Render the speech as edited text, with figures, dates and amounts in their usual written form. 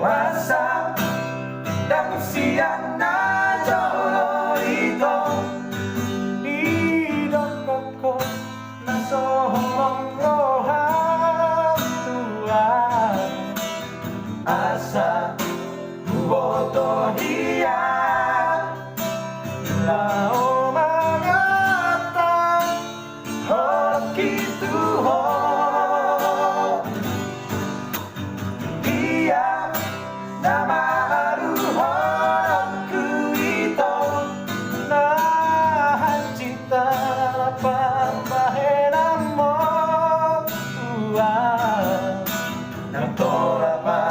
asa dan usia na jolo ito di dokoko na sohong rohan tua asa boto dia lao mangata hoki tuho dia nama haruhoku ito na hachita pambahena mo tua na tora pa